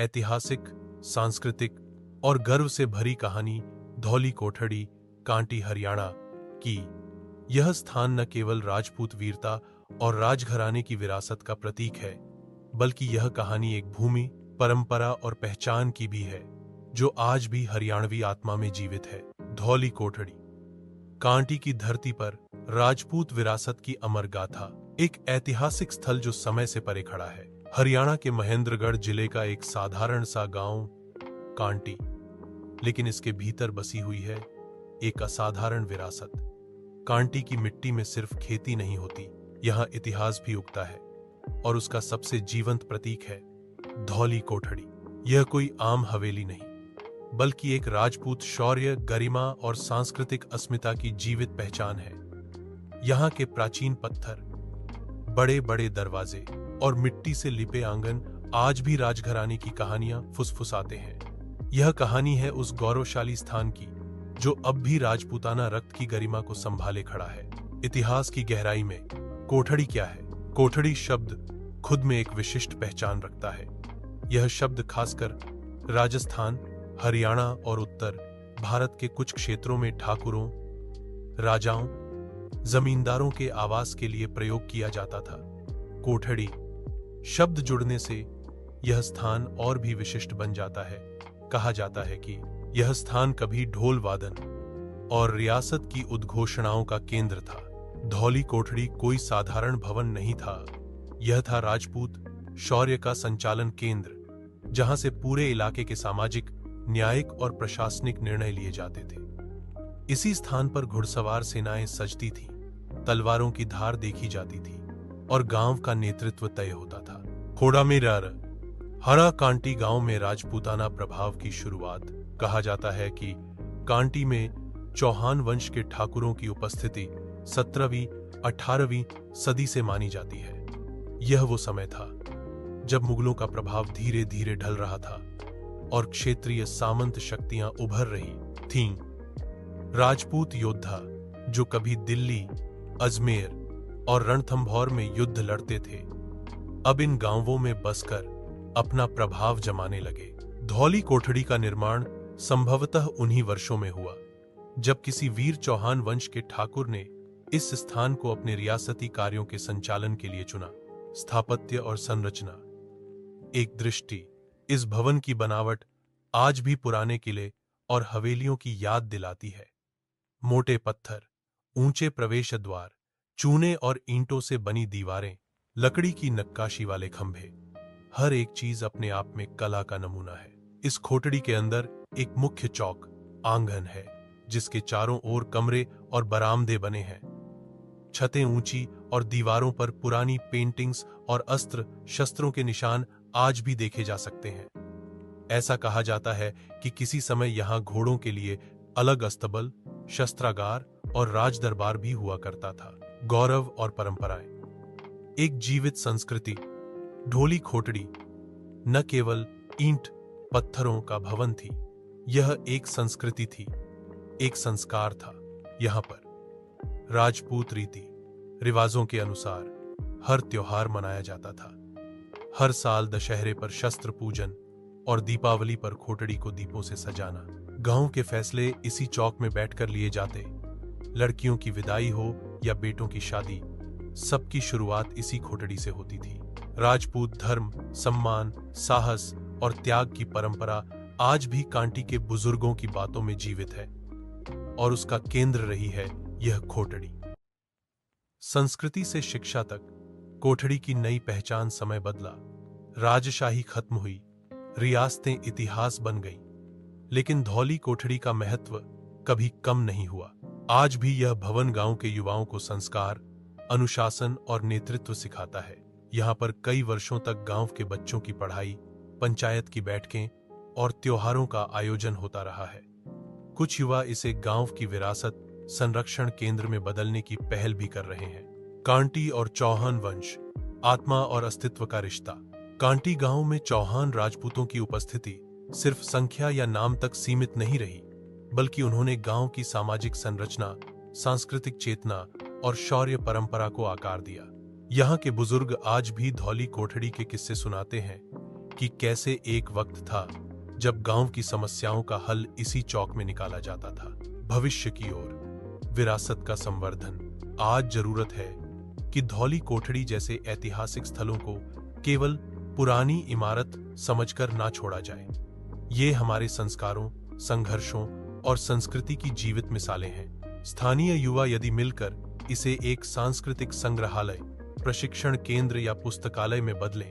ऐतिहासिक, सांस्कृतिक और गर्व से भरी कहानी धौली कोठड़ी, कांटी, हरियाणा की। यह स्थान न केवल राजपूत वीरता और राजघराने की विरासत का प्रतीक है, बल्कि यह कहानी एक भूमि, परंपरा और पहचान की भी है, जो आज भी हरियाणवी आत्मा में जीवित है। धौली कोठड़ी, कांटी की धरती पर राजपूत विरासत की अमर गाथा। एक ऐतिहासिक स्थल जो समय से परे खड़ा है। हरियाणा के महेंद्रगढ़ जिले का एक साधारण सा गांव कांटी, लेकिन इसके भीतर बसी हुई है एक असाधारण विरासत। कांटी की मिट्टी में सिर्फ खेती नहीं होती, यहाँ इतिहास भी उगता है, और उसका सबसे जीवंत प्रतीक है धौली कोठड़ी। यह कोई आम हवेली नहीं, बल्कि एक राजपूत शौर्य, गरिमा और सांस्कृतिक अस्मिता की जीवित पहचान है। यहाँ के प्राचीन पत्थर, बड़े बड़े दरवाजे और मिट्टी से लिपे आंगन आज भी राजघराने की कहानियां फुसफुसाते हैं। यह कहानी है उस गौरवशाली स्थान की जो अब भी राजपूताना रक्त की गरिमा को संभाले खड़ा है। इतिहास की गहराई में कोठड़ी क्या है? कोठड़ी शब्द खुद में एक विशिष्ट पहचान रखता है। यह शब्द खासकर राजस्थान, हरियाणा और उत्तर भारत के कुछ क्षेत्रों में ठाकुरों, राजाओं, जमींदारों के आवास के लिए प्रयोग किया जाता था। कोठड़ी शब्द जुड़ने से यह स्थान और भी विशिष्ट बन जाता है। कहा जाता है कि यह स्थान कभी ढोल वादन और रियासत की उद्घोषणाओं का केंद्र था। धौली कोठड़ी कोई साधारण भवन नहीं था, यह था राजपूत शौर्य का संचालन केंद्र, जहां से पूरे इलाके के सामाजिक, न्यायिक और प्रशासनिक निर्णय लिए जाते थे। इसी स्थान पर घुड़सवार सेनाएं सजती थीं, तलवारों की धार देखी जाती थी और गांव का नेतृत्व तय होता था। खोड़ा में हरा कांटी गांव में राजपूताना प्रभाव की शुरुआत। कहा जाता है कि कांटी में चौहान वंश के ठाकुरों की उपस्थिति 17वीं 18वीं सदी से मानी जाती है। यह वो समय था जब मुगलों का प्रभाव धीरे धीरे ढल रहा था और क्षेत्रीय सामंत शक्तियां उभर रही थीं। राजपूत योद्धा जो कभी दिल्ली, अजमेर और रणथंभौर में युद्ध लड़ते थे, अब इन गांवों में बसकर अपना प्रभाव जमाने लगे। धौली कोठड़ी का निर्माण संभवतः उन्हीं वर्षों में हुआ जब किसी वीर चौहान वंश के ठाकुर ने इस स्थान को अपने रियासती कार्यों के संचालन के लिए चुना। स्थापत्य और संरचना। एक दृष्टि, इस भवन की बनावट आज भी पुराने किले और हवेलियों की याद दिलाती है। मोटे पत्थर, ऊंचे प्रवेश द्वार, चूने और ईंटों से बनी दीवारें, लकड़ी की नक्काशी वाले खंभे, हर एक चीज अपने आप में कला का नमूना है। इस कोठड़ी के अंदर एक मुख्य चौक, आंगन है, जिसके चारों ओर कमरे और बरामदे बने हैं। छतें ऊंची और दीवारों पर पुरानी पेंटिंग्स और अस्त्र शस्त्रों के निशान आज भी देखे जा सकते हैं। ऐसा कहा जाता है कि किसी समय यहां घोड़ों के लिए अलग अस्तबल, शस्त्रागार और राजदरबार भी हुआ करता था। गौरव और परंपराएं। एक जीवित संस्कृति। धौली कोठड़ी न केवल ईंट पत्थरों का भवन थी, यह एक संस्कृति थी, एक संस्कार था। यहां पर राजपूत रीति रिवाजों के अनुसार हर त्योहार मनाया जाता था। हर साल दशहरे पर शस्त्र पूजन और दीपावली पर कोठड़ी को दीपों से सजाना। गांव के फैसले इसी चौक में बैठकर लिए जाते। लड़कियों की विदाई हो या बेटों की शादी, सबकी शुरुआत इसी कोठड़ी से होती थी। राजपूत धर्म, सम्मान, साहस और त्याग की परंपरा आज भी कांटी के बुजुर्गों की बातों में जीवित है, और उसका केंद्र रही है यह कोठड़ी। संस्कृति से शिक्षा तक कोठड़ी की नई पहचान। समय बदला, राजशाही खत्म हुई, रियासतें इतिहास बन गईं, लेकिन धौली कोठड़ी का महत्व कभी कम नहीं हुआ। आज भी यह भवन गांव के युवाओं को संस्कार, अनुशासन और नेतृत्व सिखाता है। यहाँ पर कई वर्षों तक गांव के बच्चों की पढ़ाई, पंचायत की बैठकें और त्योहारों का आयोजन होता रहा है। कुछ युवा इसे गांव की विरासत संरक्षण केंद्र में बदलने की पहल भी कर रहे हैं। कांटी और चौहान वंश, आत्मा और अस्तित्व का रिश्ता। कांटी गांव में चौहान राजपूतों की उपस्थिति सिर्फ संख्या या नाम तक सीमित नहीं रही, बल्कि उन्होंने गांव की सामाजिक संरचना, सांस्कृतिक चेतना और शौर्य परंपरा को आकार दिया। यहाँ के बुजुर्ग आज भी धौली कोठड़ी के किस्से सुनाते हैं कि कैसे एक वक्त था जब गांव की समस्याओं का हल इसी चौक में निकाला जाता था। भविष्य की ओर विरासत का संवर्धन। आज जरूरत है कि धौली कोठड़ी जैसे ऐतिहासिक स्थलों को केवल पुरानी इमारत समझकर ना छोड़ा जाए। ये हमारे संस्कारों, संघर्षों और संस्कृति की जीवित मिसालें हैं। स्थानीय युवा यदि मिलकर इसे एक सांस्कृतिक संग्रहालय, प्रशिक्षण केंद्र या पुस्तकालय में बदलें,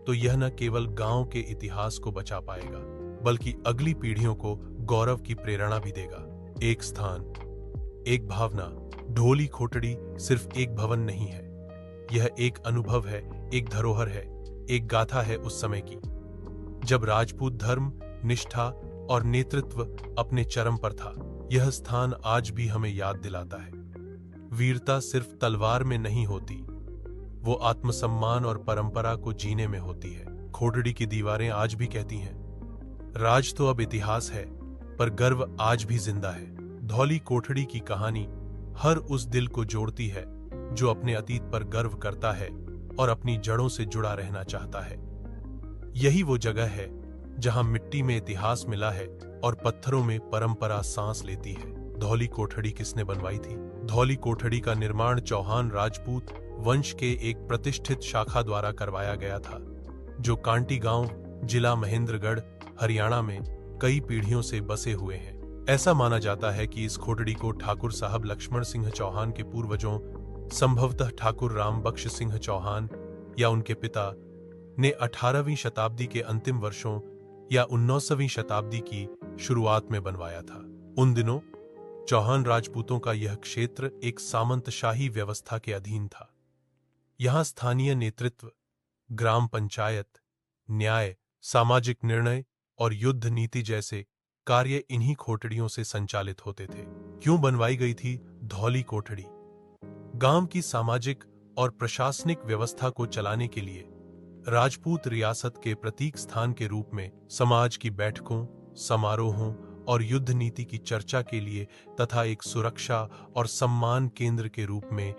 तो यह न केवल गांव के इतिहास को बचा पाएगा, बल्कि अगली पीढ़ियों को गौरव की प्रेरणा भी देगा। एक स्थान, एक भावना। धौली कोठड़ी सिर्फ एक भवन नहीं है, यह एक अनुभव है, एक धरोहर है, एक गाथा है उस समय की, जब राजपूत धर्म, निष्ठा और नेतृत्व अपने चरम पर था। यह स्थान आज भी हमें याद दिलाता है, वीरता सिर्फ तलवार में नहीं होती, वो आत्मसम्मान और परंपरा को जीने में होती है। कोठड़ी की दीवारें आज भी कहती हैं, राज तो अब इतिहास है, पर गर्व आज भी जिंदा है। धौली कोठड़ी की कहानी हर उस दिल को जोड़ती है जो अपने अतीत पर गर्व करता है और अपनी जड़ों से जुड़ा रहना चाहता है। यही वो जगह है जहां मिट्टी में इतिहास मिला है और पत्थरों में परंपरा सांस लेती है। धौली कोठड़ी किसने बनवाई थी? धौली कोठड़ी का निर्माण चौहान राजपूत वंश के एक प्रतिष्ठित शाखा द्वारा करवाया गया था, जो कांटी गांव, जिला महेंद्रगढ़, हरियाणा में कई पीढ़ियों से बसे हुए हैं। ऐसा माना जाता है कि इस कोठड़ी को ठाकुर साहब लक्ष्मण सिंह चौहान के पूर्वजों, संभवतः ठाकुर राम बख्श सिंह चौहान या उनके पिता, ने 18वीं शताब्दी के अंतिम वर्षों या 19वीं शताब्दी की शुरुआत में बनवाया था। उन दिनों चौहान राजपूतों का यह क्षेत्र एक सामंतशाही व्यवस्था के अधीन था। यहां स्थानीय नेतृत्व, ग्राम पंचायत, न्याय, सामाजिक निर्णय और युद्ध नीति जैसे कार्य इन्हीं कोठड़ियों से संचालित होते थे। क्यों बनवाई गई थी धौली कोठड़ी? गांव की सामाजिक और प्रशासनिक व्यवस्था को चलाने के लिए, राजपूत रियासत के प्रतीक स्थान के रूप में, समाज की बैठकों, समारोहों और युद्ध नीति की चर्चा के लिए, तथा एक सुरक्षा और सम्मान केंद्र के रूप में